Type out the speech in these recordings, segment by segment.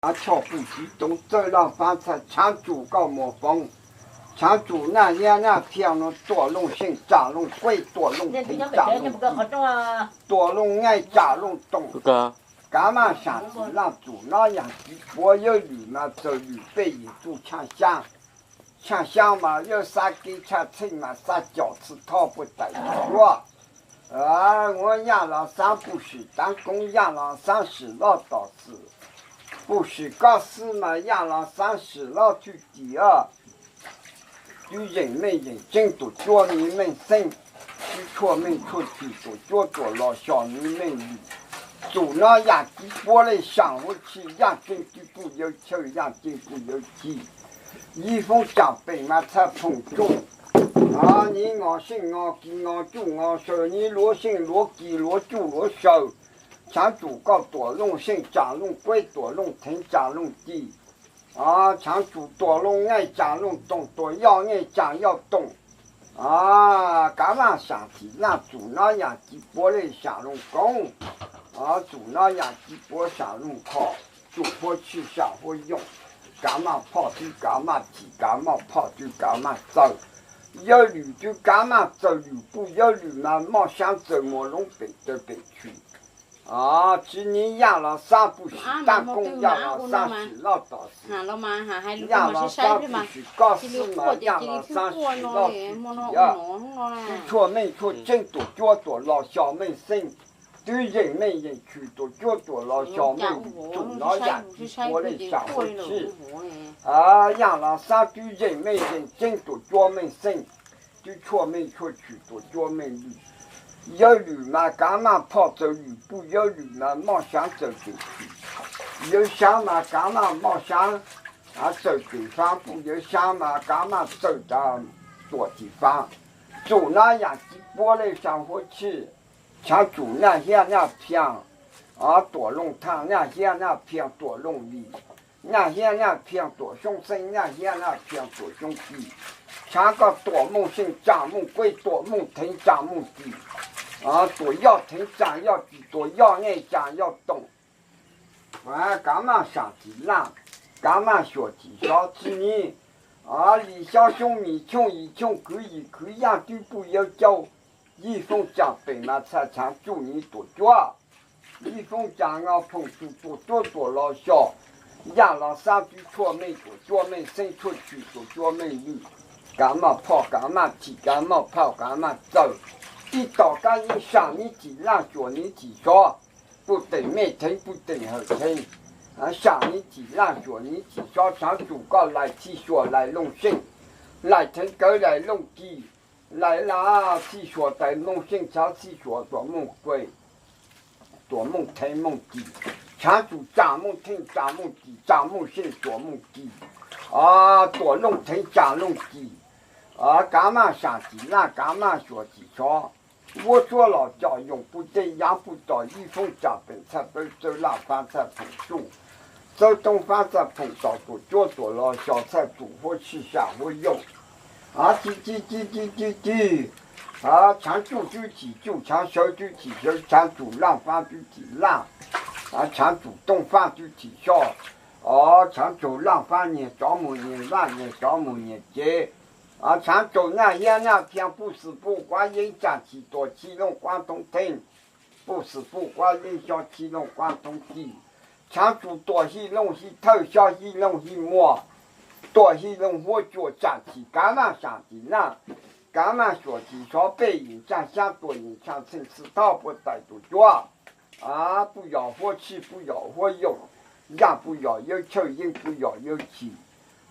巧不激动，走廊方才抢主告模仿，抢主那样那天龙多龙性炸龙鬼多龙听炸龙多龙爱炸龙动。干嘛想起让主那样子，我有驴嘛走驴背一组抢香，抢香嘛有啥给抢称嘛啥饺子讨不得我。我养了三不是当工养了30老道士。不是告诉嘛，养了30老就第二，有人没人进都叫你们生，去错没错去都叫老小你们理，做那养鸡过来上午去养进就不有求养进不有鸡，一封长辈嘛才碰中，你我信我鸡我猪我手你罗信罗鸡罗猪罗手。抢主告多龙性长龙龟多龙听长龙地，抢主多龙爱长龙动多要爱长要动，干嘛想起让主那样鸡玻璃上龙宫，主那样鸡玻上龙跑，主坡去上坡用，干嘛跑就干嘛骑，干嘛跑就干嘛走，有驴就干嘛走驴，不有驴嘛莫想走马龙北都北去。今年养了3不许，打工养了30老道士，养了3不许，告诉嘛养了30老道士，对错没错，真多叫多老小妹生，对人没人去多叫多老小妹总老养鸡过来上回去，养了3对人没人真多叫妹生，对错没错去多叫妹女。有驴嘛，干嘛跑走驴？不有驴嘛，莫想走进去。有想嘛，干嘛莫想走对方？不有想嘛，干嘛走到多地方？走那样子过来上回去，像走那些那片多龙汤那些那片多龙里，那些那片多凶生，那些那片多凶地，像个多梦性长梦鬼，多梦听长梦地。多要听讲要记，多要爱讲要懂。干嘛上地浪？干嘛学技巧之年？李小兄米穷一穷可以养对不要教，一封奖本嘛才常祝你多教，一封奖要碰出多老小，养了3句错没多教没生出去多教没路，干嘛跑干嘛踢干嘛跑干嘛走。一到干一上你几让脚你几说，不等没听不等后听，上你几让脚你几说，上主告来提说来弄性，来听狗来弄鸡，来啦提说来弄性，才提说多梦鬼，多梦听梦鸡，常主长梦听长梦鸡，长梦性多梦鸡，多弄听长弄鸡，干嘛上鸡那干嘛说鸡说。我做老教用不对，养不到一封家本才不走南方才碰住，走东方才碰到多叫多老小才煮火去下火用，抢煮就起就抢小就起小，抢煮南方就起南，抢煮东方就起小，抢煮南方年招募年晚年招募年节。常走那样那片不是不管人家几多起龙广东听，不是不管人家起龙广东地，常走多些龙西头小些龙西摸，多些龙我脚站起干嘛上的呢？干嘛说的说背影站下多人上层次道不带多脚，不要火气不要火用，人不要有求人不要有气，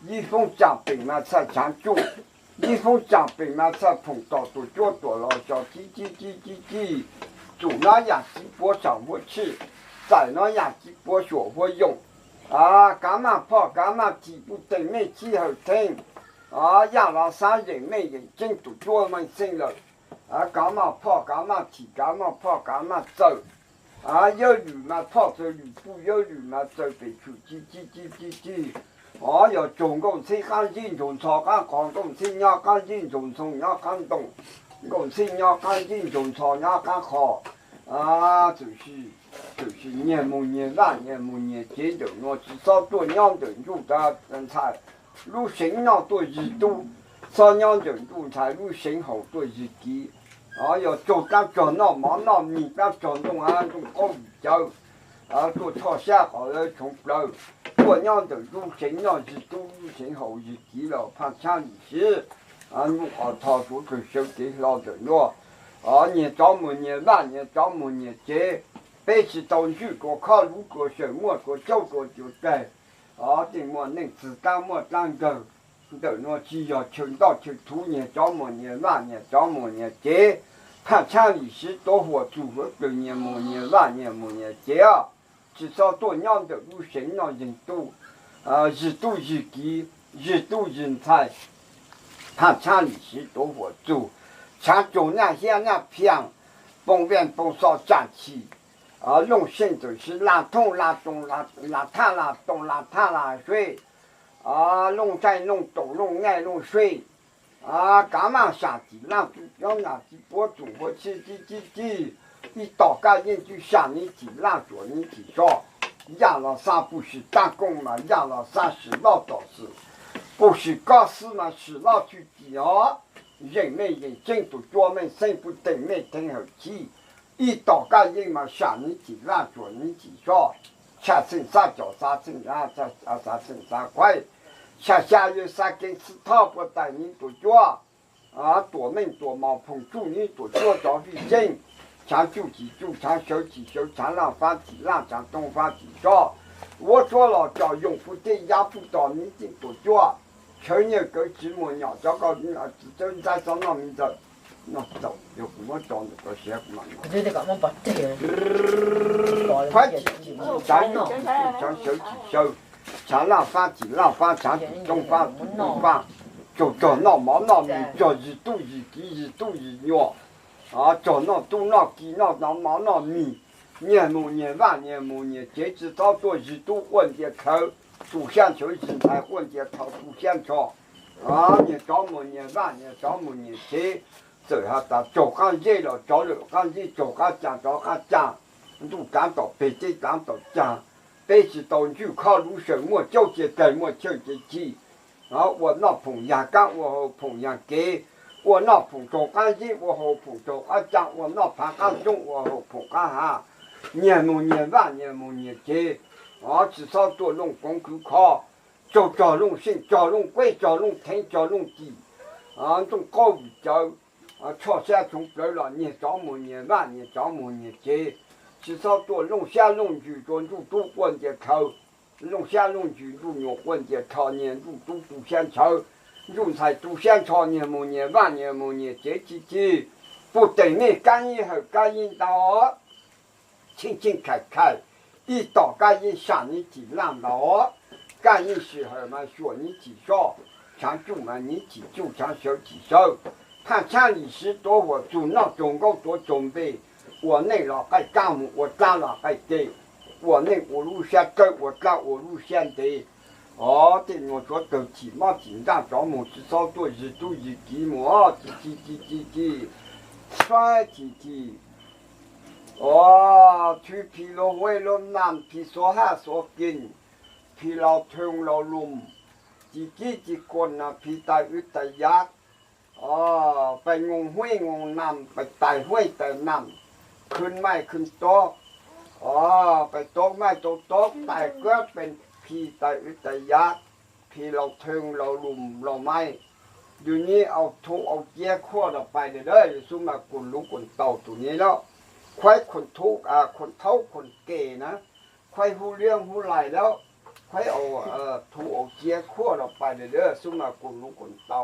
一封奖本嘛才常做。一封奖本嘛才碰到多叫多老小叽，做那样鸡波上不去，在那样鸡波学会用，干嘛跑干嘛踢不对没气后听，养了3人没人进都叫们生了，干嘛跑干嘛踢干嘛跑干嘛走，有驴嘛跑走驴不有驴嘛走北去叽。要中共谁干进中草干广东谁要干进中葱要干东，共谁要干进中草要干好，就是。就是年木年万年木年节头，我至少多两顿肉的人才，入新了多一度，少两顿肉才入新后多一几。要做干做闹忙闹米干做弄啊，种高鱼椒，做炒虾好了从不了，多两顿入新了一度入新后一几了，怕抢利息，如何操作就手给老人咯。年招募年晚年招募年节，白起当局过考路过什么过走过就对，对么能自当么当够，到那只要穷到去土年招募年晚年招募年节，怕抢利息多活组合对年末年晚年末年节至少多两的入新了人多，一度一地一度人才，怕抢利息多活组。像中那些那平，崩边崩少站起，弄线就是拉通拉东拉塔拉东拉塔拉水，弄在弄东弄爱弄水，干嘛下地拉要拿几波主或去一到干人就下你几拉着你几少，养了啥不是打工嘛，养了啥是老道士，不是搞事嘛是老去地人没人真都专门生不等没等后期，一到个人嘛下你几万做你几少，下成啥叫啥成啥成啥快，下月啥根是他不带你多脚，多门多毛碰住你多脚脚费劲，像九几九像小几小像浪发几浪像东发几少，我做了叫用户的压不到你的多脚。去年个寂寞鸟，这个就在上那面的，那走有什么讲的个些嘛？这个么不对。快几咱用像小几小，像浪发几浪发，像东发东发，就叫那毛那面叫一度一地一度一鸟，叫那东那地那毛那面，年末年晚年末年，截止到做一度混点口。主线球人才混接炒主线炒，你招募年晚年招募年节，走下到早干热了，早了干热早干讲，都干到北京干到讲，北京到就靠路什么交接带么交接机，我那碰牙干我好碰牙给，我那碰早干热我好碰早干讲，我那爬干中我好碰干哈，年末年晚年末年节。至少多弄功课考，叫弄新，叫弄贵，叫弄天，叫弄地，种高语教，朝鲜从不了，年招募年晚年招募年节，至少多弄下弄剧，做都混点头，弄下弄剧都用混点朝年都先抽，用才都先朝年末年晚年末年节节，不等你干以后干引导，轻轻开。一到干人想你几浪老，干人时候嘛说你几少，像主嘛你几就像小几少，看抢利息多我做那中国多准备，我那了还干我干了还给，我那我路线走我干我路线的，对我说都起码紧张招募至少多一度一地么，几，算几。去疲劳为了难，疲所下所见，疲劳痛劳lum自己一個人疲大於第一，ไปงงห้วยงงน้ำไปไต่ห้วยไต่น้ำขึ้นไม้ขึ้นโต๊ะไปโต๊ะไม้โต๊ะไต่ก็เป็นผีไต่วิทยาผีเราเทิงเราลุมเราไม้อยู่นี้เอาทุกเอาเกี้ยขั้วเราไปเลยซุ่มมากุนลูกกุนเต่าตัวนี้แล้วควายคนทุกคนเท่าคนเก๋นะควายหูเรื่องหูไหลแล้วควายเอาทุกเอาเกี้ยขั้วเราไปเลยซุ่มมากุนลูกกุนเต่า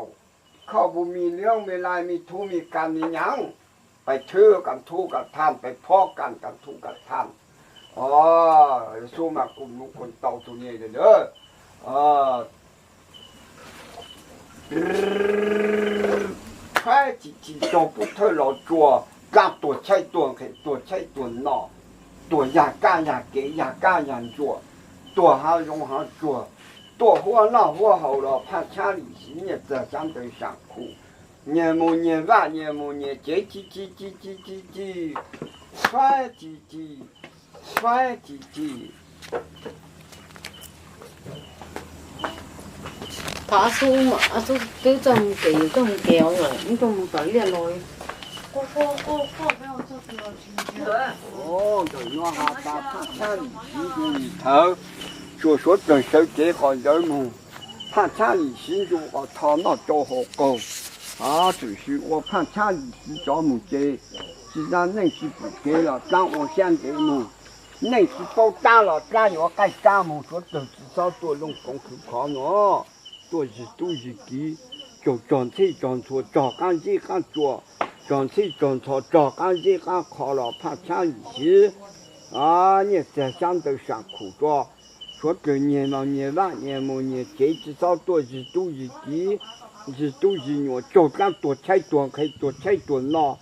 เขาบุมีเรื่องเวลามีทุมีการมีหยังไปเชื่อกันทุกกันทานไปพอกกันทุกกันทานสู้มากลุ่มลูกคนเต่าตัวนี้เลยเด้อแค่จีตัวพุทธเราจัวกาตัวใช้ตัวเข็ตัวใช้ตัวนอตัวยาก้ายาเกยาก้ายาจัวตัวหาลงหาจัวตัวหัวหน้าหัวเขาเราพาชาลิสิเนี่ยจะ相对上苦年末年晚年末年节快帅弟弟。他说嘛，都都咁地咁叫咯，咁咁抵咧來。哥，不要做这个情节。哦，就我下把他家里心里头，说准手机好人么？他家里心就我他那多好高，啊，就是我看家里是这么给，既然恁是不给了，咱我先给么？恁是包大了，咱要干啥么？说都至少多弄功夫考喏，多都是给，就装菜装错，找干这干做。装菜装错，找干这干考了，怕家里是，啊，你在想都上苦着。说这年嘛年晚年么年，这至少多是都是给，是都是我找干多菜多开多菜多闹，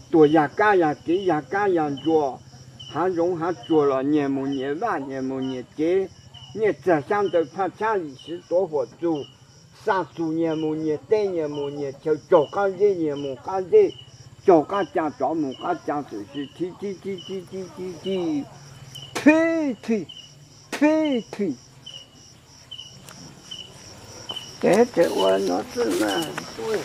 多呀干呀给呀干呀做，还容还做了年么年晚年么年这，你在想都怕家里是多好做。30年么年，3年么年，就找干这年么干这。叫家讲找么家讲就是踢，推，这我那是蛮对。